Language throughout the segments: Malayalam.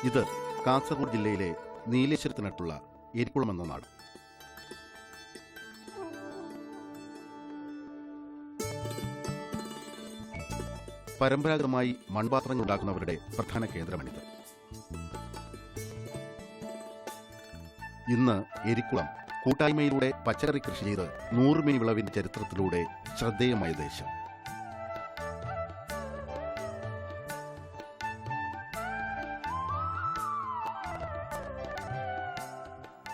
ഇത് കാസർഗോഡ് ജില്ലയിലെ നീലേശ്വരത്തിനടുത്തുള്ള എരിക്കുളം എന്ന നാട്. പരമ്പരാഗതമായി മൺപാത്രങ്ങൾ ഉണ്ടാക്കുന്നവരുടെ പ്രധാന കേന്ദ്രമാണിത്. ഇന്ന് എരിക്കുളം കൂട്ടായ്മയിലൂടെ പച്ചക്കറി കൃഷി ചെയ്ത് 100 മിനി വിളവിന്റെ ചരിത്രത്തിലൂടെ ശ്രദ്ധേയമായ ദേശം.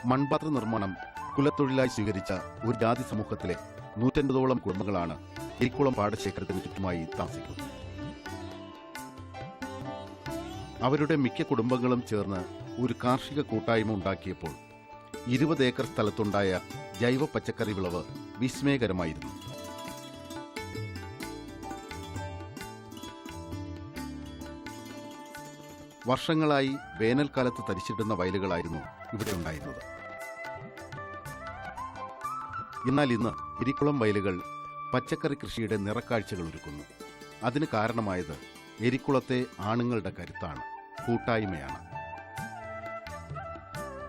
മൺപാത്ര നിർമ്മാണം കുലത്തൊഴിലായി സ്വീകരിച്ച ഒരു ജാതി സമൂഹത്തിലെ 150ഓളം കുടുംബങ്ങളാണ് എരിക്കുളം പാടശേഖരത്തിന് ചുറ്റുമായി താമസിക്കുന്നത്. അവരുടെ മിക്ക കുടുംബങ്ങളും ചേർന്ന് ഒരു കാർഷിക കൂട്ടായ്മ ഉണ്ടാക്കിയപ്പോൾ 20 ഏക്കർ സ്ഥലത്തുണ്ടായ ജൈവ പച്ചക്കറി വിളവ് വിസ്മയകരമായിരുന്നു. വർഷങ്ങളായി വേനൽക്കാലത്ത് തരിച്ചിടുന്ന വയലുകളായിരുന്നു ഇവിടെ ഉണ്ടായിരുന്നത്. എന്നാൽ ഇന്ന് എരിക്കുളം വയലുകൾ പച്ചക്കറി കൃഷിയുടെ നിറക്കാഴ്ചകൾ ഒരുക്കുന്നു. അതിന് കാരണമായത് എരിക്കുളത്തെ ആണുങ്ങളുടെ കരുത്താണ്, കൂട്ടായ്മയാണ്.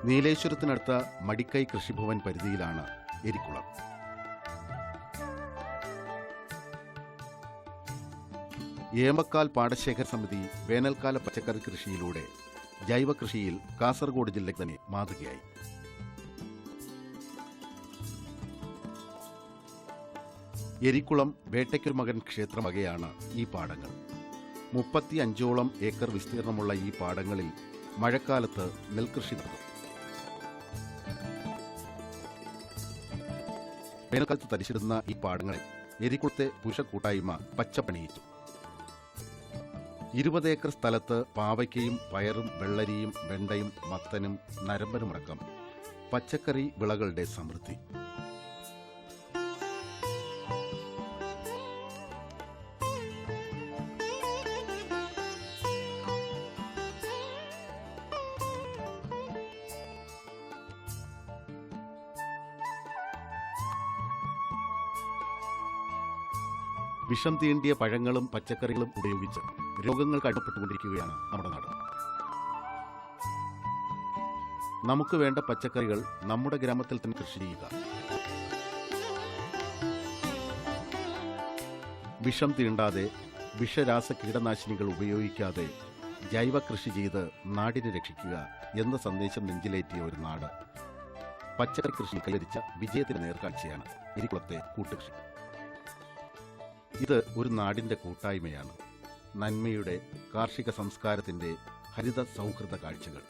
നീലേശ്വരത്തിനടുത്ത മടിക്കൈ കൃഷിഭവൻ പരിധിയിലാണ് എരിക്കുളം. ഏമ്പക്കാൽ പാടശേഖര സമിതി വേനൽക്കാല പച്ചക്കറി കൃഷിയിലൂടെ ജൈവ കൃഷിയിൽ കാസർഗോഡ് ജില്ലയ്ക്ക് തന്നെ മാതൃകയായി. എരിക്കുളം വേട്ടയ്ക്കൊരു മകൻ ക്ഷേത്രം വകയാണ് ഈ പാടങ്ങൾ. 35ഓളം ഏക്കർ വിസ്തീർണമുള്ള ഈ പാടങ്ങളിൽ മഴക്കാലത്ത് നെൽകൃഷി നടത്തും. വേനൽക്കാലത്ത് തരിച്ചിടുന്ന ഈ പാടങ്ങളിൽ എരിക്കുളത്തെ പുരുഷ കൂട്ടായ്മ പച്ചപ്പണിയിച്ചു. 20 ഏക്കർ സ്ഥലത്ത് പാവയ്ക്കയും പയറും വെള്ളരിയും വെണ്ടയും മത്തനും നരമ്പനുമടക്കം പച്ചക്കറി വിളകളുടെ സമൃദ്ധി. വിഷം തീണ്ടിയ പഴങ്ങളും പച്ചക്കറികളും ഉപയോഗിച്ച് രോഗങ്ങൾക്ക് അടിമപ്പെട്ടുകൊണ്ടിരിക്കുകയാണ് നമ്മുടെ നാട്. നമുക്ക് വേണ്ട പച്ചക്കറികൾ നമ്മുടെ ഗ്രാമത്തിൽ തന്നെ കൃഷി ചെയ്യുക. വിഷം തീണ്ടാതെ, വിഷരാസ കീടനാശിനികൾ ഉപയോഗിക്കാതെ ജൈവ കൃഷി ചെയ്ത് നാടിനെ രക്ഷിക്കുക എന്ന സന്ദേശം നെഞ്ചിലേറ്റിയ ഒരു നാട്. പച്ചക്കറി കൃഷി കൈവരിച്ച വിജയത്തിന് നേർക്കാഴ്ചയാണ് എരിക്കുളത്തെ കൂട്ടുകൃഷി. ഇത് ഒരു നാടിന്റെ കൂട്ടായ്മയാണ്. നന്മയുടെ കാർഷിക സംസ്കാരത്തിന്റെ ഹരിത സൗഹൃദ കാഴ്ചകൾ.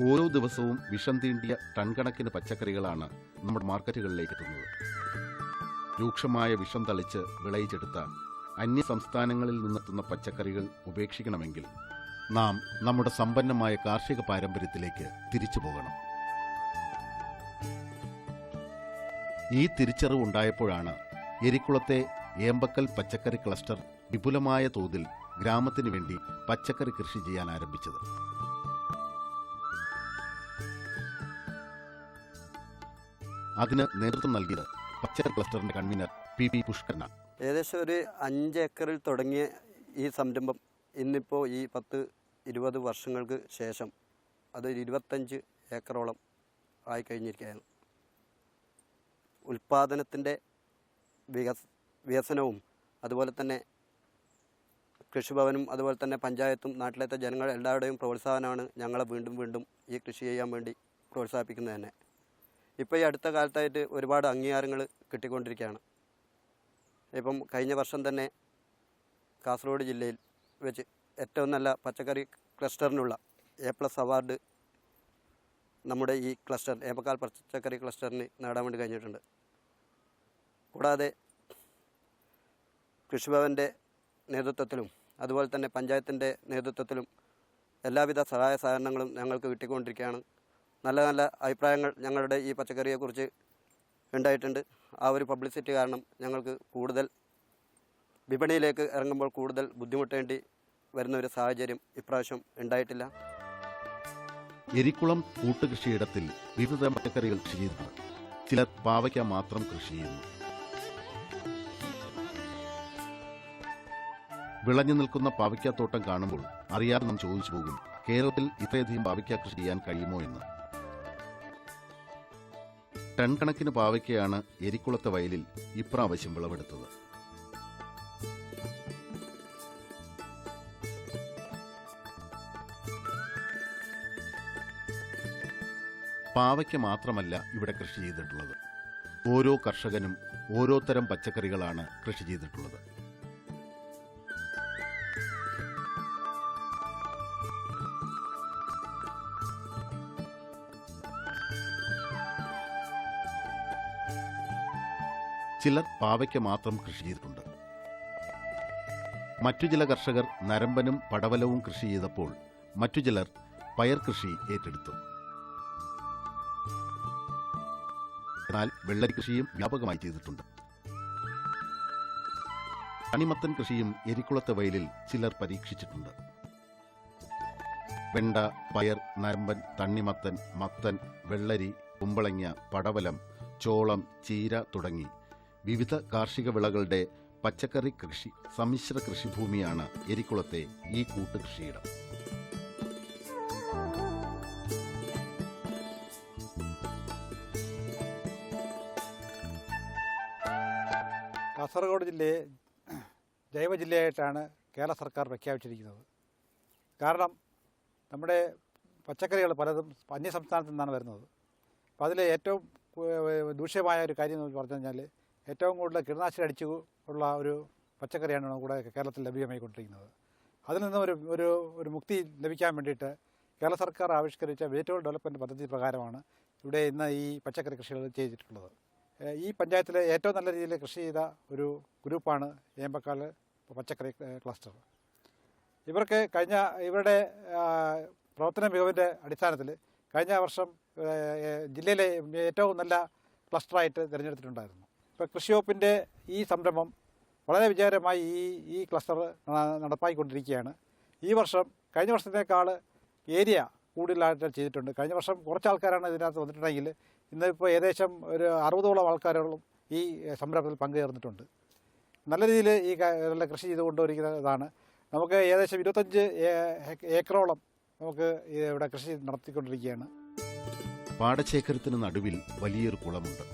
ഓരോ ദിവസവും വിഷം തീണ്ടിയ ടൺ കണക്കിന് പച്ചക്കറികളാണ് നമ്മുടെ മാർക്കറ്റുകളിലേക്ക് എത്തുന്നത്. രൂക്ഷമായ വിഷം തളിച്ച് വിളയിച്ചെടുത്ത അന്യ സംസ്ഥാനങ്ങളിൽ നിന്നെത്തുന്ന പച്ചക്കറികൾ ഉപേക്ഷിക്കണമെങ്കിൽ നാം നമ്മുടെ സമ്പന്നമായ കാർഷിക പാരമ്പര്യത്തിലേക്ക് തിരിച്ചു പോകണം. ഈ തിരിച്ചറിവ് ഉണ്ടായപ്പോഴാണ് എരിക്കുളത്തെ ഏമ്പക്കൽ പച്ചക്കറി ക്ലസ്റ്റർ വിപുലമായ തോതിൽ ഗ്രാമത്തിനു വേണ്ടി പച്ചക്കറി കൃഷി ചെയ്യാൻ ആരംഭിച്ചത്. അതിന് നേതൃത്വം നൽകിയത് പച്ചക്കറി ക്ലസ്റ്ററിന്റെ കൺവീനർ പി പുഷ്കരനാണ്. ഏകദേശം ഒരു 5 ഏക്കറിൽ തുടങ്ങിയ ഈ സംരംഭം ഇന്നിപ്പോൾ ഈ 10-20 വർഷങ്ങൾക്ക് ശേഷം അത് 25 ഏക്കറോളം ആയിക്കഴിഞ്ഞിരിക്കുകയാണ്. ഉൽപ്പാദനത്തിൻ്റെ വികസനവും അതുപോലെ തന്നെ കൃഷിഭവനും അതുപോലെ തന്നെ പഞ്ചായത്തും നാട്ടിലത്തെ ജനങ്ങൾ എല്ലാവരുടെയും പ്രോത്സാഹനമാണ് ഞങ്ങളെ വീണ്ടും വീണ്ടും ഈ കൃഷി ചെയ്യാൻ വേണ്ടി പ്രോത്സാഹിപ്പിക്കുന്നത് തന്നെ. ഇപ്പോൾ ഈ അടുത്ത കാലത്തായിട്ട് ഒരുപാട് അംഗീകാരങ്ങൾ കിട്ടിക്കൊണ്ടിരിക്കുകയാണ്. ഇപ്പം കഴിഞ്ഞ വർഷം തന്നെ കാസർഗോഡ് ജില്ലയിൽ വെച്ച് ഏറ്റവും നല്ല പച്ചക്കറി ക്ലസ്റ്ററിനുള്ള A+ അവാർഡ് നമ്മുടെ ഈ ക്ലസ്റ്റർ ഏമ്പക്കാൽ പച്ചക്കറി ക്ലസ്റ്ററിന് നേടാൻ വേണ്ടി കഴിഞ്ഞിട്ടുണ്ട്. കൂടാതെ കൃഷിഭവൻ്റെ നേതൃത്വത്തിലും അതുപോലെ തന്നെ പഞ്ചായത്തിൻ്റെ നേതൃത്വത്തിലും എല്ലാവിധ സഹായ സഹകരണങ്ങളും ഞങ്ങൾക്ക് കിട്ടിക്കൊണ്ടിരിക്കുകയാണ്. നല്ല നല്ല അഭിപ്രായങ്ങൾ ഞങ്ങളുടെ ഈ പച്ചക്കറിയെക്കുറിച്ച് ഉണ്ടായിട്ടുണ്ട്. ആ ഒരു പബ്ലിസിറ്റി കാരണം ഞങ്ങൾക്ക് കൂടുതൽ വിപണിയിലേക്ക് ഇറങ്ങുമ്പോൾ കൂടുതൽ ബുദ്ധിമുട്ടേണ്ടി വരുന്ന ഒരു സാഹചര്യം ഇപ്രാവശ്യം ഉണ്ടായിട്ടില്ല. എരിക്കുളം കൂട്ടുകൃഷിയിടത്തിൽ വിവിധ പച്ചക്കറികൾ കൃഷി ചെയ്തിട്ടുണ്ട്. ചിലർ പാവയ്ക്ക മാത്രം കൃഷി ചെയ്യുന്നു. വിളഞ്ഞു നിൽക്കുന്ന പാവയ്ക്കാത്തോട്ടം കാണുമ്പോൾ അറിയാതെ നാം ചോദിച്ചു പോകും, കേരളത്തിൽ ഇത്രയധികം പാവയ്ക്ക കൃഷി ചെയ്യാൻ കഴിയുമോ എന്ന്. ടൺ കണക്കിന് പാവയ്ക്കയാണ് എരിക്കുളത്തെ വയലിൽ ഇപ്രാവശ്യം വിളവെടുത്തത്. പാവയ്ക്ക മാത്രമല്ല ഇവിടെ കൃഷി ചെയ്തിട്ടുള്ളത്. ഓരോ കർഷകനും ഓരോ തരം പച്ചക്കറികളാണ് കൃഷി ചെയ്തിട്ടുള്ളത്. ചിലർ പാവയ്ക്ക മാത്രം കൃഷി ചെയ്തിട്ടുണ്ട്. മറ്റു ചില കർഷകർ നരമ്പനും പടവലവും കൃഷി ചെയ്തപ്പോൾ മറ്റു ചിലർ പയർ കൃഷി ഏറ്റെടുത്തു. എന്നാൽ വെള്ളരി കൃഷിയും വ്യാപകമായി ചെയ്തിട്ടുണ്ട്. തണ്ണിമത്തൻ കൃഷിയും എരിക്കുളത്തെ വയലിൽ ചിലർ പരീക്ഷിച്ചിട്ടുണ്ട്. വെണ്ട, പയർ, നരമ്പൻ, തണ്ണിമത്തൻ, മത്തൻ, വെള്ളരി, കുമ്പളങ്ങ, പടവലം, ചോളം, ചീര തുടങ്ങി വിവിധ കാർഷിക വിളകളുടെ പച്ചക്കറി കൃഷി സമ്മിശ്ര കൃഷിഭൂമിയാണ് എരിക്കുളത്തെ ഈ കൂട്ടുകൃഷിയിടം. കാസർഗോഡ് ജില്ലയെ ജൈവ ജില്ലയായിട്ടാണ് കേരള സർക്കാർ പ്രഖ്യാപിച്ചിരിക്കുന്നത്. കാരണം നമ്മുടെ പച്ചക്കറികൾ പലതും അന്യസംസ്ഥാനത്തു നിന്നാണ് വരുന്നത്. അപ്പോൾ അതിൽ ഏറ്റവും ദൂഷ്യമായ ഒരു കാര്യം എന്ന് പറഞ്ഞു കഴിഞ്ഞാൽ ഏറ്റവും കൂടുതൽ കീടനാശിനി അടിച്ചു ഉള്ള ഒരു പച്ചക്കറിയാണ് നമ്മുടെ കേരളത്തിൽ ലഭ്യമായിക്കൊണ്ടിരിക്കുന്നത്. അതിൽ നിന്ന് ഒരു മുക്തി ലഭിക്കാൻ വേണ്ടിയിട്ട് കേരള സർക്കാർ ആവിഷ്കരിച്ച വെജിറ്റബിൾ ഡെവലപ്മെൻറ്റ് പദ്ധതി പ്രകാരമാണ് ഇവിടെ ഇന്ന് ഈ പച്ചക്കറി കൃഷികൾ ചെയ്തിട്ടുള്ളത്. ഈ പഞ്ചായത്തിലെ ഏറ്റവും നല്ല രീതിയിൽ കൃഷി ചെയ്ത ഒരു ഗ്രൂപ്പാണ് ഏമ്പക്കാൽ പച്ചക്കറി ക്ലസ്റ്റർ. ഇവർക്ക് ഇവരുടെ പ്രവർത്തന മികവിൻ്റെ അടിസ്ഥാനത്തിൽ കഴിഞ്ഞ വർഷം ജില്ലയിലെ ഏറ്റവും നല്ല ക്ലസ്റ്ററായിട്ട് തിരഞ്ഞെടുത്തിട്ടുണ്ടായിരുന്നു. ഇപ്പോൾ കൃഷി വകുപ്പിൻ്റെ ഈ സംരംഭം വളരെ വിജയകരമായി ഈ ക്ലസ്റ്റർ നടപ്പാക്കിക്കൊണ്ടിരിക്കുകയാണ്. ഈ വർഷം കഴിഞ്ഞ വർഷത്തേക്കാൾ ഏരിയ കൂടുതലായിട്ട് ചെയ്തിട്ടുണ്ട്. കഴിഞ്ഞ വർഷം കുറച്ച് ആൾക്കാരാണ് ഇതിനകത്ത് വന്നിട്ടുണ്ടെങ്കിൽ ഇന്നിപ്പോൾ ഏകദേശം ഒരു 60ഓളം ആൾക്കാരോളം ഈ സംരംഭത്തിൽ പങ്കുചേർന്നിട്ടുണ്ട്. നല്ല രീതിയിൽ ഈ കൃഷി ചെയ്ത് കൊണ്ടുവരിക്കുന്നതാണ്. നമുക്ക് ഏകദേശം 25 ഏക്കറോളം നമുക്ക് ഇവിടെ കൃഷി നടത്തിക്കൊണ്ടിരിക്കുകയാണ്. പാടശേഖരത്തിന് നടുവിൽ വലിയൊരു കുളമുണ്ട്.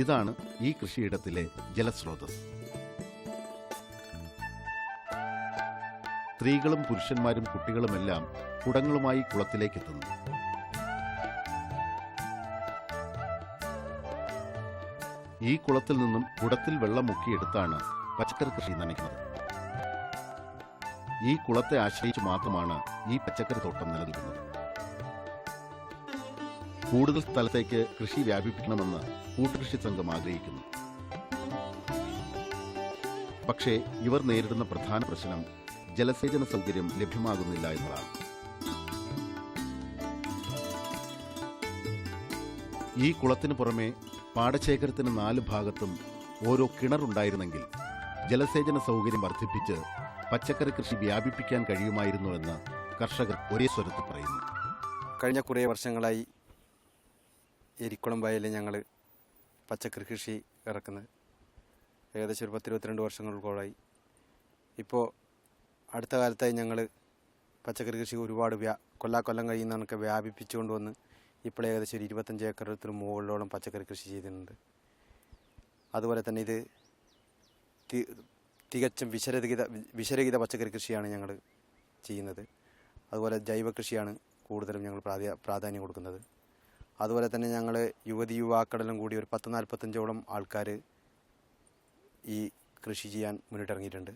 ഇതാണ് ഈ കൃഷിയിടത്തിലെ ജലസ്രോതസ്. സ്ത്രീകളും പുരുഷന്മാരും കുട്ടികളുമെല്ലാം കുടങ്ങളുമായി കുളത്തിലേക്ക് എത്തുന്നു. ഈ കുളത്തിൽ നിന്നും കുടത്തിൽ വെള്ളം മുക്കിയെടുത്താണ് പച്ചക്കറി കൃഷി നനയ്ക്കുന്നത്. ഈ കുളത്തെ ആശ്രയിച്ച് മാത്രമാണ് ഈ പച്ചക്കറി തോട്ടം നിലനിൽക്കുന്നത്. കൂടുതൽ സ്ഥലത്തേക്ക് കൃഷി വ്യാപിപ്പിക്കണമെന്ന് കൂട്ടുകൃഷി സംഘം ആഗ്രഹിക്കുന്നു. പക്ഷേ ഇവർ നേരിടുന്ന പ്രധാന പ്രശ്നം ജലസേചന സൗകര്യം ലഭ്യമാകുന്നില്ല എന്നതാണ്. ഈ കുളത്തിന് പുറമെ പാടശേഖരത്തിന് 4 ഭാഗത്തും ഓരോ കിണറുണ്ടായിരുന്നെങ്കിൽ ജലസേചന സൗകര്യം വർദ്ധിപ്പിച്ച് പച്ചക്കറി കൃഷി വ്യാപിപ്പിക്കാൻ കഴിയുമായിരുന്നുവെന്ന് കർഷകർ ഒരേ സ്വരത്തിൽ പറയുന്നു. കഴിഞ്ഞ കുറേ വർഷങ്ങളായി എരിക്കുളം വയലിൽ ഞങ്ങൾ പച്ചക്കറി കൃഷി ഇറക്കുന്നത് ഏകദേശം ഒരു 10-22 വർഷങ്ങൾക്കോളായി. ഇപ്പോൾ അടുത്ത കാലത്തായി ഞങ്ങൾ പച്ചക്കറി കൃഷി ഒരുപാട് കൊല്ലം കഴിയുന്നതൊക്കെ വ്യാപിപ്പിച്ചുകൊണ്ട് വന്ന് ഇപ്പോൾ ഏകദേശം ഒരു 25 ഏക്കറത്തിന് മുകളിലോളം പച്ചക്കറി കൃഷി ചെയ്യുന്നുണ്ട്. അതുപോലെ തന്നെ ഇത് തികച്ചും വിഷരഹിത പച്ചക്കറി കൃഷിയാണ് ഞങ്ങൾ ചെയ്യുന്നത്. അതുപോലെ ജൈവ കൃഷിയാണ് കൂടുതലും ഞങ്ങൾ പ്രാധാന്യം കൊടുക്കുന്നത്. അതുപോലെ തന്നെ ഞങ്ങൾ യുവാക്കളെല്ലാം കൂടി ഒരു 40-45ഓളം ആൾക്കാർ ഈ കൃഷി ചെയ്യാൻ മുന്നിട്ടിറങ്ങിയിട്ടുണ്ട്.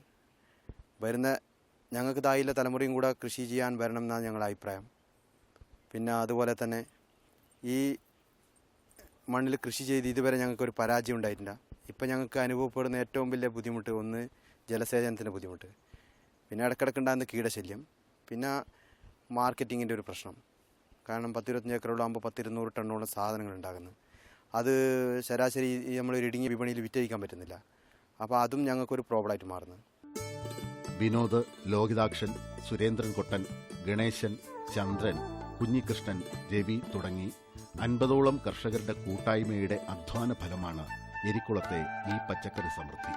ഞങ്ങൾക്ക് തായിലെ തലമുറയും കൂടെ കൃഷി ചെയ്യാൻ വരണം എന്നാണ് ഞങ്ങളുടെ അഭിപ്രായം. പിന്നെ അതുപോലെ തന്നെ ഈ മണ്ണിൽ കൃഷി ചെയ്ത് ഇതുവരെ ഞങ്ങൾക്കൊരു പരാജയം ഉണ്ടായിട്ടില്ല. ഇപ്പം ഞങ്ങൾക്ക് അനുഭവപ്പെടുന്ന ഏറ്റവും വലിയ ബുദ്ധിമുട്ട് ഒന്ന് ജലസേചനത്തിൻ്റെ ബുദ്ധിമുട്ട്, പിന്നെ ഇടയ്ക്കിടയ്ക്കുണ്ടാകുന്ന കീടശല്യം, പിന്നെ മാർക്കറ്റിങ്ങിൻ്റെ ഒരു പ്രശ്നം. കാരണം 10-25 ഏക്കറോളാകുമ്പോൾ 10-200 ടണ്ണോളം സാധനങ്ങൾ ഉണ്ടാകുന്നു. അത് ശരാശരി നമ്മളൊരു ഇടുങ്ങിയ വിപണിയിൽ വിറ്റഴിക്കാൻ പറ്റുന്നില്ല. അപ്പോൾ അതും ഞങ്ങൾക്കൊരു പ്രോബ്ലമായിട്ട് മാറുന്നു. വിനോദ്, ലോകിതാക്ഷൻ, സുരേന്ദ്രൻ കൊട്ടൻ, ഗണേശൻ, ചന്ദ്രൻ, കുഞ്ഞികൃഷ്ണൻ, രവി തുടങ്ങി 50ഓളം കർഷകരുടെ കൂട്ടായ്മയുടെ അധ്വാന ഫലമാണ് എരിക്കുളത്തെ ഈ പച്ചക്കറി സമൃദ്ധി.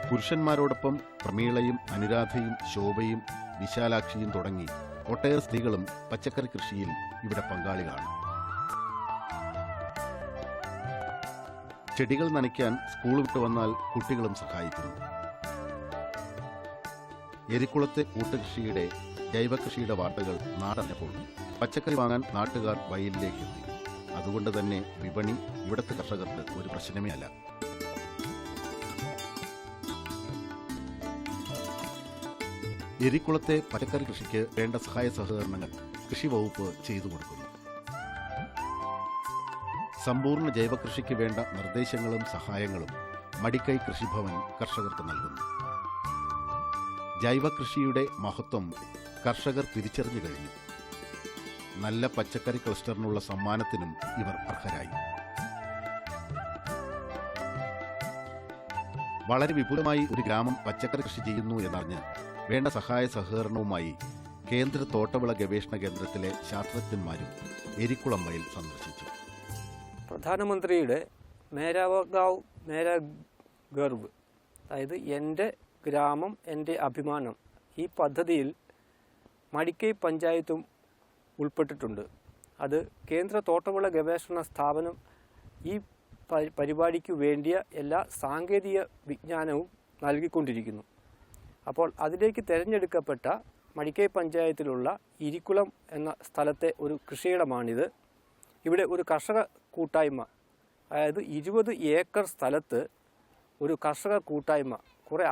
പുരുഷന്മാരോടൊപ്പം പ്രമീളയും അനുരാധയും ശോഭയും വിശാലാക്ഷിയും തുടങ്ങി ഒട്ടേറെ സ്ത്രീകളും പച്ചക്കറി കൃഷിയിൽ ഇവിടെ പങ്കാളികളാണ്. ചെടികൾ നനയ്ക്കാൻ സ്കൂൾ വിട്ടു വന്നാൽ കുട്ടികളും സഹായിക്കുന്നു. എരിക്കുളത്തെ കൂട്ടുകൃഷിയുടെ ജൈവകൃഷിയുടെ വാർത്തകൾ നാടറിഞ്ഞപ്പോൾ പച്ചക്കറി വാങ്ങാൻ നാട്ടുകാർ വയലിലേക്ക് എത്തി. അതുകൊണ്ട് തന്നെ വിപണി ഇവിടുത്തെ കർഷകർക്ക് ഒരു പ്രശ്നമേ അല്ല. എരിക്കുളത്തെ പച്ചക്കറി കൃഷിക്ക് വേണ്ട സഹായ സഹകരണങ്ങൾ കൃഷി വകുപ്പ് ചെയ്തു കൊടുക്കുന്നു. സമ്പൂർണ്ണ ജൈവകൃഷിക്ക് വേണ്ട നിർദ്ദേശങ്ങളും സഹായങ്ങളും മടിക്കൈ കൃഷിഭവൻ കർഷകർക്ക് നൽകുന്നു. ജൈവകൃഷിയുടെ മഹത്വം കർഷകർ തിരിച്ചറിഞ്ഞു കഴിഞ്ഞു. നല്ല പച്ചക്കറി ക്ലസ്റ്ററിനുള്ള സമ്മാനത്തിനും ഇവർ അർഹരായി. വളരെ വിപുലമായി ഒരു ഗ്രാമം പച്ചക്കറി കൃഷി ചെയ്യുന്നു എന്നറിഞ്ഞ് വേണ്ട സഹായ സഹകരണവുമായി കേന്ദ്ര തോട്ടവിള ഗവേഷണ കേന്ദ്രത്തിലെ ശാസ്ത്രജ്ഞന്മാരും എരിക്കുളം വയൽ സന്ദർശിച്ചു. പ്രധാനമന്ത്രിയുടെ മേരാ ഗാവ് മേരാ ഗർവ്, അതായത് എൻ്റെ ഗ്രാമം എൻ്റെ അഭിമാനം, ഈ പദ്ധതിയിൽ മടിക്കൈ പഞ്ചായത്തും ഉൾപ്പെട്ടിട്ടുണ്ട്. അത് കേന്ദ്ര തോട്ടവിള ഗവേഷണ സ്ഥാപനം ഈ പരിപാടിക്ക് വേണ്ടിയ എല്ലാ സാങ്കേതിക വിജ്ഞാനവും നൽകിക്കൊണ്ടിരിക്കുന്നു. അപ്പോൾ അതിലേക്ക് തിരഞ്ഞെടുക്കപ്പെട്ട മടിക്കൈ പഞ്ചായത്തിലുള്ള ഇരിക്കുളം എന്ന സ്ഥലത്തെ ഒരു കൃഷിയിടമാണിത്. ഇവിടെ ഒരു കർഷക കൂട്ടായ്മ, അതായത് 20 ഏക്കർ സ്ഥലത്ത് ഒരു കർഷക കൂട്ടായ്മ, കുറേ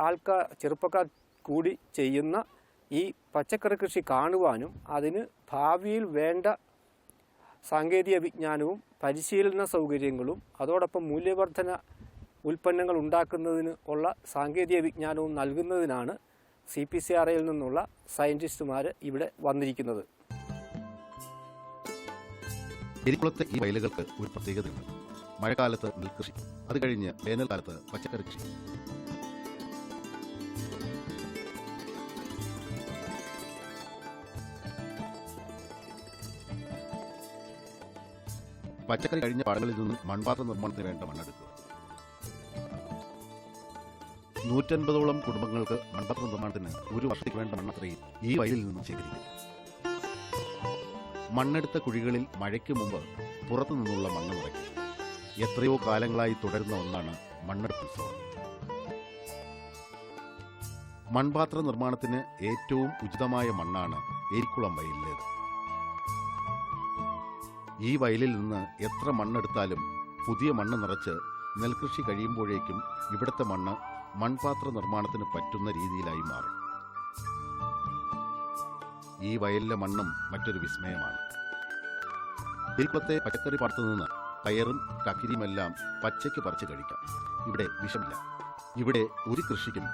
ചെറുപ്പക്കാർ കൂടി ചെയ്യുന്ന ഈ പച്ചക്കറി കൃഷി കാണുവാനും അതിന് ഭാവിയിൽ വേണ്ട സാങ്കേതിക വിജ്ഞാനവും പരിശീലന സൗകര്യങ്ങളും അതോടൊപ്പം മൂല്യവർദ്ധന ഉൽപ്പന്നങ്ങൾ ഉണ്ടാക്കുന്നതിന് ഉള്ള സാങ്കേതിക വിജ്ഞാനവും നൽകുന്നതിനാണ് CPCRAയിൽ നിന്നുള്ള സയൻറ്റിസ്റ്റുമാർ ഇവിടെ വന്നിരിക്കുന്നത്. എരിക്കുളത്തെ ഈ വയലുകൾക്ക് ഒരു പ്രത്യേകതയുണ്ട്. മഴക്കാലത്ത് നെൽകൃഷി, അത് കഴിഞ്ഞ് വേനൽക്കാലത്ത് പച്ചക്കറി കൃഷി. പച്ചക്കറി കഴിഞ്ഞ പാടങ്ങളിൽ നിന്നും മൺപാത്ര നിർമ്മാണത്തിന് വേണ്ട മണ്ണെടുക്കുക. 150ഓളം കുടുംബങ്ങൾക്ക് മൺപാത്ര നിർമ്മാണത്തിന് ഒരു വർഷത്തേക്ക് വേണ്ട മണ്ണത്രയും ഈ വയലിൽ നിന്നും ശേഖരിക്കും. മണ്ണെടുത്ത കുഴികളിൽ മഴയ്ക്ക് മുമ്പ് പുറത്തു നിന്നുള്ള മണ്ണ് നിറയ്ക്കും. എത്രയോ കാലങ്ങളായി തുടരുന്ന ഒന്നാണ് മണ്ണെടുപ്പുത്സവം. മൺപാത്ര നിർമ്മാണത്തിന് ഏറ്റവും ഉചിതമായ മണ്ണാണ് എരിക്കുളം വയലിലേത്. ഈ വയലിൽ നിന്ന് എത്ര മണ്ണെടുത്താലും പുതിയ മണ്ണ് നിറച്ച് നെൽകൃഷി കഴിയുമ്പോഴേക്കും ഇവിടുത്തെ മണ്ണ് മൺപാത്ര നിർമ്മാണത്തിന് പറ്റുന്ന രീതിയിലായി മാറും. ഈ വയലിലെ മണ്ണും മറ്റൊരു വിസ്മയമാണ്. എരിക്കുളത്തെ പച്ചക്കറി പാടത്തു നിന്ന് പയറും കക്കിരിയുമെല്ലാം പച്ചയ്ക്ക് പറിച്ച് കഴിക്കാം. ഇവിടെ വിഷമില്ല. ഇവിടെ ഒരു കൃഷിക്കും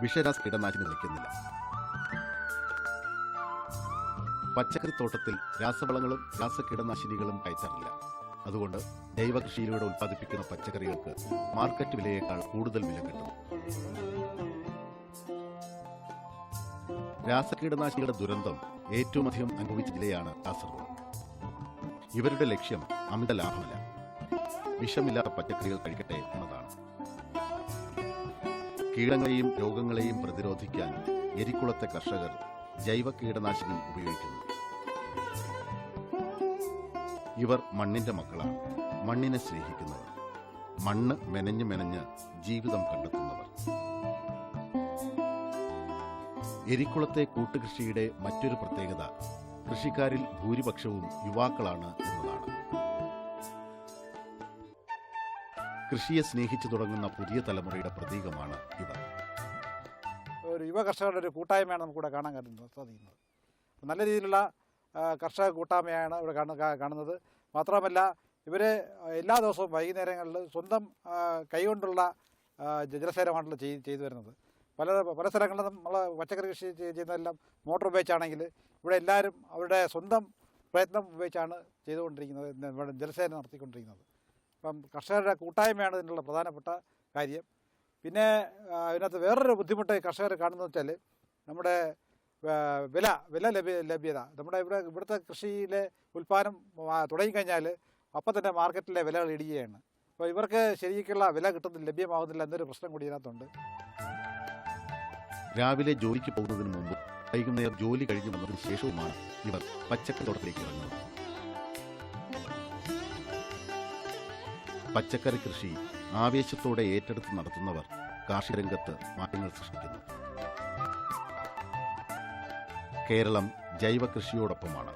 വിഷരാസ കീടനാശിനി നിൽക്കുന്നില്ല. പച്ചക്കറിത്തോട്ടത്തിൽ രാസവളങ്ങളും രാസകീടനാശിനികളും കയറ്റാറില്ല. അതുകൊണ്ട് ജൈവ കൃഷിയിലൂടെ ഉൽപ്പാദിപ്പിക്കുന്ന പച്ചക്കറികൾക്ക് മാർക്കറ്റ് വിലയേക്കാൾ കൂടുതൽ വില കിട്ടും. രാസകീടനാശിനികളുടെ ദുരന്തം ഏറ്റവും അധികം അനുഭവിച്ച ജില്ലയാണ് കാസർഗോഡ്. ഇവരുടെ ലക്ഷ്യം അമിത ലാഭമല്ല, വിഷമില്ലാത്ത പച്ചക്കറികൾ കഴിക്കട്ടെ എന്നതാണ്. കീടങ്ങളെയും രോഗങ്ങളെയും പ്രതിരോധിക്കാൻ എരിക്കുളത്തെ കർഷകർ ജൈവ കീടനാശിനി ഉപയോഗിക്കുന്നു. ഇവർ മണ്ണിന്റെ മക്കളാണ്, മണ്ണിനെ സ്നേഹിക്കുന്നവർ, മണ്ണ് മെനഞ്ഞ് മെനഞ്ഞ് ജീവിതം കണ്ടെത്തുന്നവർ. എരിക്കുളത്തെ കൂട്ടുകൃഷിയുടെ മറ്റൊരു പ്രത്യേകത കൃഷിക്കാരിൽ ഭൂരിപക്ഷവും യുവാക്കളാണ് എന്നതാണ്. കൃഷിയെ സ്നേഹിച്ചു തുടങ്ങുന്ന പുതിയ തലമുറയുടെ പ്രതീകമാണ് ഇവർ. ഒരു യുവ കർഷകരുടെ ഒരു കൂട്ടായ്മയാണ് നമുക്കിവിടെ കാണാൻ സാധിക്കുന്നത്. നല്ല രീതിയിലുള്ള കർഷക കൂട്ടായ്മയാണ് ഇവിടെ കാണുന്നത്. മാത്രമല്ല ഇവർ എല്ലാ ദിവസവും വൈകുന്നേരങ്ങളിൽ സ്വന്തം കൈകൊണ്ടുള്ള ജലസേചനമാണല്ലോ ചെയ്തു വരുന്നത്. പല സ്ഥലങ്ങളിലും നമ്മൾ പച്ചക്കറി കൃഷി ചെയ്യുന്നതെല്ലാം മോട്ടോർ ഉപയോഗിച്ചാണെങ്കിൽ ഇവിടെ എല്ലാവരും അവരുടെ സ്വന്തം പ്രയത്നം ഉപയോഗിച്ചാണ് ചെയ്തുകൊണ്ടിരിക്കുന്നത്, ജലസേചനം നടത്തിക്കൊണ്ടിരിക്കുന്നത്. അപ്പം കർഷകരുടെ കൂട്ടായ്മയാണ് ഇതിനുള്ള പ്രധാനപ്പെട്ട കാര്യം. പിന്നെ ഇതിനകത്ത് വേറൊരു ബുദ്ധിമുട്ട് കർഷകർ കാണുന്നത് വെച്ചാൽ നമ്മുടെ വില ലഭ്യത. നമ്മുടെ ഇവിടുത്തെ കൃഷിയിലെ ഉൽപ്പാദനം തുടങ്ങിക്കഴിഞ്ഞാൽ അപ്പം തന്നെ മാർക്കറ്റിലെ വിലകൾ ഇടിയുകയാണ്. അപ്പോൾ ഇവർക്ക് ശരിക്കുള്ള വില ലഭ്യമാകുന്നില്ല എന്നൊരു പ്രശ്നം കൂടി ഇതിനകത്തുണ്ട്. രാവിലെ ജോലിക്ക് പോകുന്നതിന് മുമ്പ് വൈകുന്നേരം ജോലി കഴിഞ്ഞു വന്നതിന് ശേഷവുമാണ് ഇവർ പച്ചക്കറി തോട്ടത്തിലേക്ക് ഇറങ്ങുന്നത്. പച്ചക്കറി കൃഷി ആവേശത്തോടെ ഏറ്റെടുത്ത് നടത്തുന്നവർ കാർഷിക രംഗത്ത് മാറ്റങ്ങൾ സൃഷ്ടിക്കുന്നു. കേരളം ജൈവ കൃഷിയോടൊപ്പമാണ്.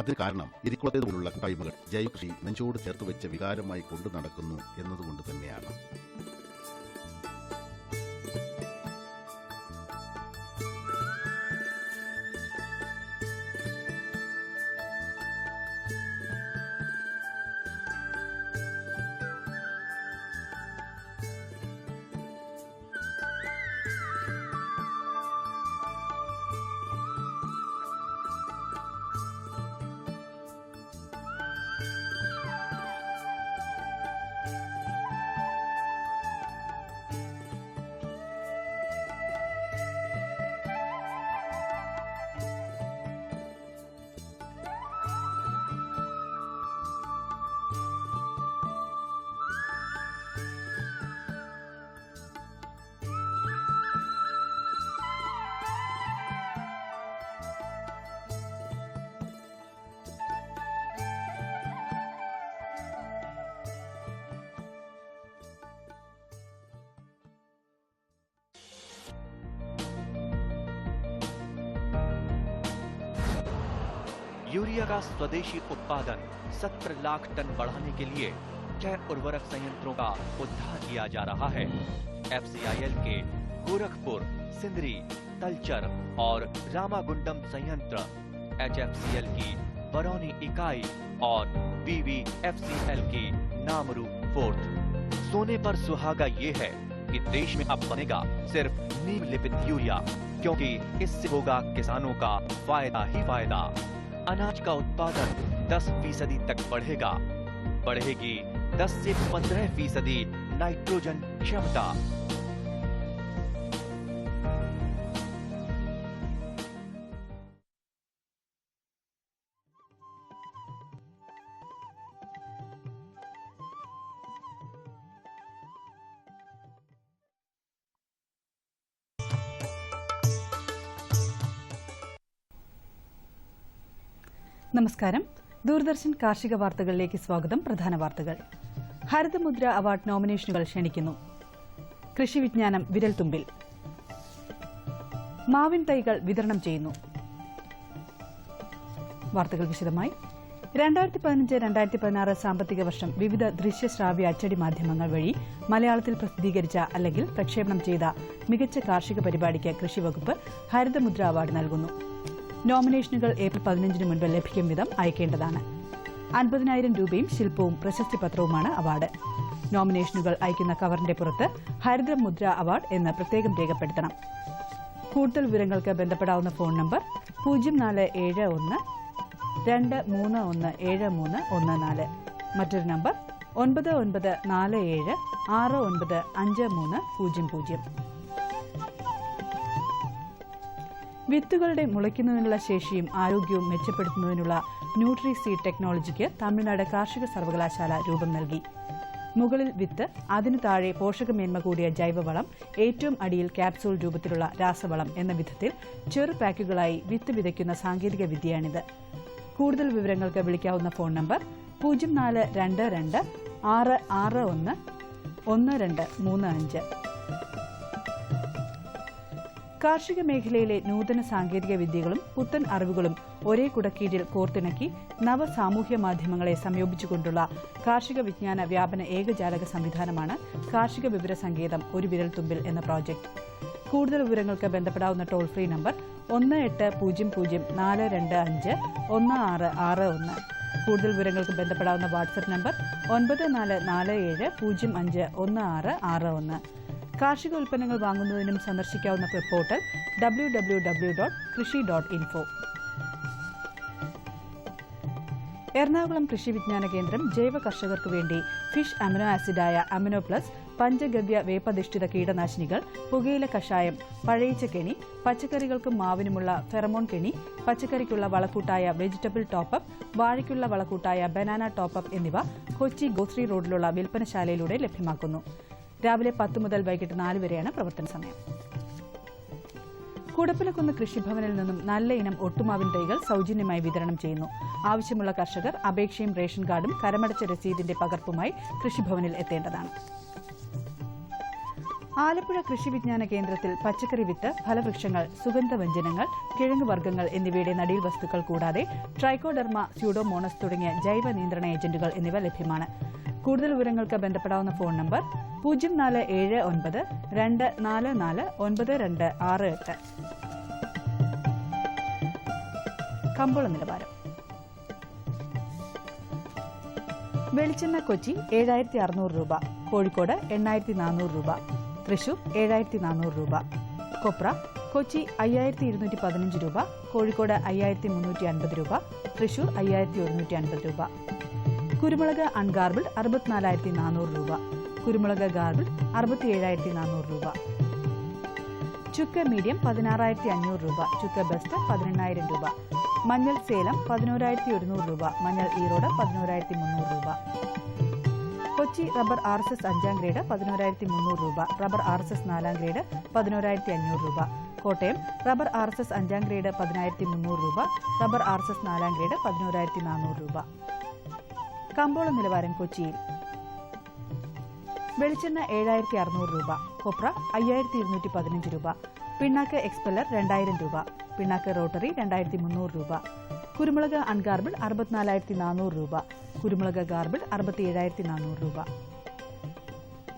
അതിന് കാരണം ഇരിക്കുളത്തേതുപോലുള്ള കൂട്ടായ്മകൾ ജൈവ കൃഷി നെഞ്ചോട് ചേർത്ത് വെച്ച വികാരമായി കൊണ്ടു നടക്കുന്നു എന്നതുകൊണ്ട് തന്നെയാണ്. यूरिया का स्वदेशी उत्पादन 17 लाख टन बढ़ाने के लिए 6 उर्वरक संयंत्रों का उद्धार किया जा रहा है। FCIL के गोरखपुर, सिंदरी, तलचर और रामागुंडम संयंत्र, HFCL की बरौनी इकाई और BVFCL की नामरू फोर्ट। सोने पर सुहागा ये है कि देश में अब बनेगा सिर्फ नीम लेपित यूरिया, क्योंकि इससे होगा किसानों का फायदा ही फायदा। अनाज का उत्पादन 10% तक बढ़ेगा। बढ़ेगी 10 से 15% नाइट्रोजन क्षमता। നമസ്കാരം. ദൂരദർശൻ കാർഷിക വാർത്തകളിലേക്ക് സ്വാഗതം. പ്രധാന വാർത്തകൾ. ഹരിതമുദ്ര അവാർഡ് നോമിനേഷനുകൾ ക്ഷണിക്കുന്നു. കൃഷി വിജ്ഞാനം വിരൽത്തുമ്പിൽ. മാവിൻ തൈകൾ വിതരണം ചെയ്യുന്നു. വാർത്തകൾ വിശദമായി. 2015-2016 സാമ്പത്തിക വർഷം വിവിധ ദൃശ്യശ്രാവ്യ അച്ചടി മാധ്യമങ്ങൾ വഴി മലയാളത്തിൽ പ്രസിദ്ധീകരിച്ച അല്ലെങ്കിൽ പ്രക്ഷേപണം ചെയ്ത മികച്ച കാർഷിക പരിപാടിക്ക് കൃഷിവകുപ്പ് ഹരിതമുദ്ര അവാർഡ് നൽകുന്നു. നോമിനേഷനുകൾ ഏപ്രിൽ 15 മുൻപ് ലഭിക്കും വിധം അയക്കേണ്ടതാണ്. 50,000 രൂപയും ശില്പവും പ്രശസ്തിപത്രവുമാണ് അവാർഡ്. നോമിനേഷനുകൾ അയക്കുന്ന കവറിന്റെ പുറത്ത് ഹരിതമുദ്ര അവാർഡ് എന്ന് പ്രത്യേകം രേഖപ്പെടുത്തണം. കൂടുതൽ വിവരങ്ങൾക്ക് ബന്ധപ്പെടാവുന്ന ഫോൺ നമ്പർ 0431-231-7314. മറ്റൊരു നമ്പർ 9947695300. വിത്തുകളുടെ മുളയ്ക്കുന്നതിനുള്ള ശേഷിയും ആരോഗ്യവും മെച്ചപ്പെടുത്തുന്നതിനുള്ള ന്യൂട്രി സീഡ് ടെക്നോളജിക്ക് തമിഴ്നാട് കാർഷിക സർവകലാശാല രൂപം നൽകി. മുകളിൽ വിത്ത്, അതിനു താഴെ പോഷകമേന്മ കൂടിയ ജൈവവളം, ഏറ്റവും അടിയിൽ ക്യാപ്സൂൾ രൂപത്തിലുള്ള രാസവളം എന്ന വിധത്തിൽ ചെറു പാക്കുകളായി വിത്ത് വിതയ്ക്കുന്ന സാങ്കേതിക വിദ്യയാണിത്. കൂടുതൽ വിവരങ്ങൾക്ക് വിളിക്കാവുന്ന ഫോൺ നമ്പർ 0422-661-1235. കാർഷിക മേഖലയിലെ നൂതന സാങ്കേതിക വിദ്യകളും പുത്തൻ അറിവുകളും ഒരേ കുടക്കീഴിൽ കോർത്തിണക്കി നവസാമൂഹ്യ മാധ്യമങ്ങളെ സംയോജിപ്പിച്ചുകൊണ്ടുള്ള കാർഷിക വിജ്ഞാന വ്യാപന ഏകജാലക സംവിധാനമാണ് കാർഷിക വിവര സങ്കേതം ഒരു വിരൽത്തുമ്പിൽ എന്ന പ്രോജക്ട്. കൂടുതൽ വിവരങ്ങൾക്ക് ബന്ധപ്പെടാവുന്ന ടോൾ ഫ്രീ നമ്പർ 1800-025-1661. കൂടുതൽ വിവരങ്ങൾക്ക് ബന്ധപ്പെടാവുന്ന വാട്സ്ആപ്പ് നമ്പർ 9447051661. കാർഷിക ഉൽപ്പന്നങ്ങൾ വാങ്ങുന്നതിനും സന്ദർശിക്കാവുന്ന പോർട്ടൽ www.krishi.info. എറണാകുളം കൃഷി വിജ്ഞാന കേന്ദ്രം ജൈവ കർഷകർക്ക് വേണ്ടി ഫിഷ് അമിനോ ആസിഡായ അമിനോ പ്ലസ് പഞ്ചഗവ്യ വേപ്പധിഷ്ഠിത കീടനാശിനികൾ, പുകയില കഷായം, പഴയിച്ച കെണി, പച്ചക്കറികൾക്കും മാവിനുമുള്ള ഫെറമോൺ കെണി, പച്ചക്കറിക്കുള്ള വളക്കൂട്ടായ വെജിറ്റബിൾ ടോപ്പപ്പ്, വാഴയ്ക്കുള്ള വളക്കൂട്ടായ ബനാന ടോപ്പപ്പ് എന്നിവ കൊച്ചി ഗോശ്രീ റോഡിലുള്ള വിൽപ്പനശാലയിലൂടെ ലഭ്യമാക്കുന്നു. രാവിലെ 10 മുതൽ വൈകിട്ട് 4 വരെയാണ് പ്രവർത്തന സമയം. കുടപ്പിലക്കുന്ന് കൃഷിഭവനിൽ നിന്നും നല്ല ഇനം ഒട്ടുമാവിൻ തൈകൾ സൗജന്യമായി വിതരണം ചെയ്യുന്നു. ആവശ്യമുള്ള കർഷകർ അപേക്ഷയും റേഷൻ കാർഡും കരമടച്ച രസീതിന്റെ പകർപ്പുമായി കൃഷിഭവനിൽ എത്തേണ്ടതാണ്. ആലപ്പുഴ കൃഷി വിജ്ഞാന കേന്ദ്രത്തിൽ പച്ചക്കറി വിത്ത്, ഫലവൃക്ഷങ്ങൾ, സുഗന്ധവ്യഞ്ജനങ്ങൾ, കിഴങ്ങ് വർഗ്ഗങ്ങൾ എന്നിവയുടെ നടീൽ വസ്തുക്കൾ കൂടാതെ ട്രൈക്കോഡെർമ, സ്യൂഡോമോണസ് തുടങ്ങിയ ജൈവ നിയന്ത്രണ ഏജന്റുകൾ എന്നിവ ലഭ്യമാണ്. കൂടുതൽ വിവരങ്ങൾക്ക് ബന്ധപ്പെടാവുന്ന ഫോൺ നമ്പർ 0479 244 9268. കമ്പോള നിലവാരം. വെളിച്ചെണ്ണ കൊച്ചി 7600 രൂപ, കോഴിക്കോട് 8400 രൂപ, തൃശൂർ 7400 രൂപ. കൊപ്ര കൊച്ചി 5215 രൂപ, കോഴിക്കോട് 5350 രൂപ, തൃശൂർ 5150 രൂപ. കുരുമുളക് അൺഗാർബിൾഡ് 64400 രൂപ, കുരുമുളക് ഗാർബിൾഡ് 67400 രൂപ. ചുക്ക് മീഡിയം 16500 രൂപ, ചുക്ക് ബെസ്റ്റ് 18000 രൂപ. മഞ്ഞൾ സേലം 11100 രൂപ, മഞ്ഞൾ ഈറോഡ് 11300 രൂപ. കൊച്ചി റബ്ബർ RSS 5ാം ഗ്രേഡ് 11300 രൂപ, റബ്ബർ RSS 4ാം ഗ്രേഡ് 11500 രൂപ. കോട്ടയം റബ്ബർ RSS 5ാം ഗ്രേഡ് 10300 രൂപ, റബ്ബർ RSS 4ാം ഗ്രേഡ് 11400 രൂപ. കമ്പോള നിലവാരം കൊച്ചിയിൽ. വെളിച്ചെണ്ണ 7600 രൂപ, കൊപ്ര 5215 രൂപ, പിണ്ണാക്ക് എക്സ്പെല്ലർ 2000 രൂപ, പിണ്ണാക്ക് റോട്ടറി 2300 രൂപ. കുരുമുളക് അൺഗാർബിൾഡ് 64400 രൂപ, കുരുമുളക് ഗാർബിൾഡ് 67400 രൂപ.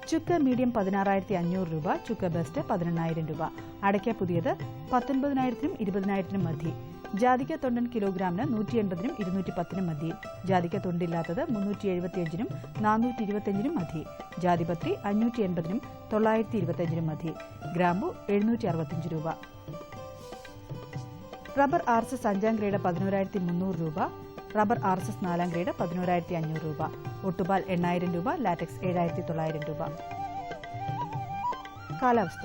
ചുക്ക് മീഡിയം 16500 രൂപ, ചുക്ക് ബെസ്റ്റ് 18000 രൂപ. അടയ്ക്ക പുതിയത് 19000നും 20000നും മധ്യേ. ജാതിക്ക തൊണ്ടൻ കിലോഗ്രാമിന് 180നും 210നും മധ്യേ. ജാതിക്ക തൊണ്ടില്ലാത്തത് 375നും 425നും മധ്യേ. ജാതിപത്രി 580നും 925നും മധ്യേ. ഗ്രാമ്പു 765 രൂപ. റബ്ബർ RSS 5ാം ഗ്രേഡ് 11300 രൂപ, റബ്ബർ RSS 4ാം ഗ്രേഡ് 11500 രൂപ. ഒട്ടുപാൽ 8000 രൂപ, ലാറ്റക്സ് 7900 രൂപ. കാലാവസ്ഥ.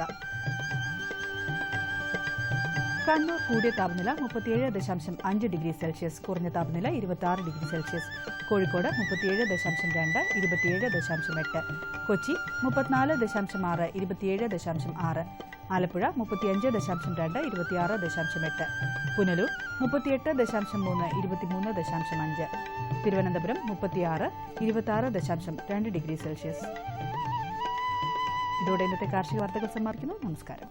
കണ്ണൂർ കൂടിയ താപനില 37.5 ഡിഗ്രി സെൽഷ്യസ്, കുറഞ്ഞ താപനില 26 degree Celsius. Kozhikode 37.2, 27.8. Kochi 34.6, 27.6. Alappuzha 35.2, 26.8. Punalur 38.3, 23.5. Thiruvananthapuram 36, 26.2 degree Celsius. ഇതോടെ ഇന്നത്തെ കാർഷിക വാർത്തകൾ സമാപിക്കുന്നു. നമസ്കാരം.